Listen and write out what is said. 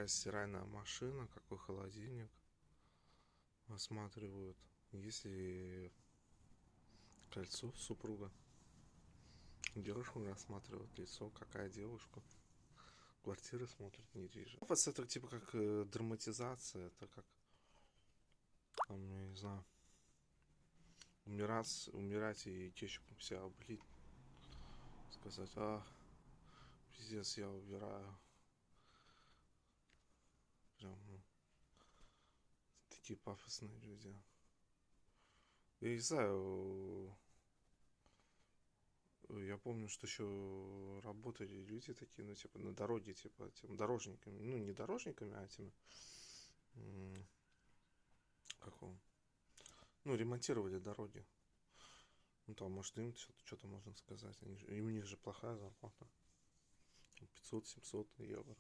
какая стиральная машина, какой холодильник. Осматривают. Есть ли кольцо супруга. Девушку рассматривают, лицо, какая девушка. Квартиры смотрят, недвижимость. Это типа как драматизация, это как, там, я не знаю, умирать и кетчупом себя облить. Сказать, пиздец, я убираю. Прям, такие пафосные люди. Я не знаю, я помню, что еще работали люди такие, ну, типа, на дороге, типа, тем дорожниками. Ну, не дорожниками, а этими, как он, ну, ремонтировали дороги. Ну, там, может, им что-то можно сказать. У них же плохая зарплата. 500-700 евро.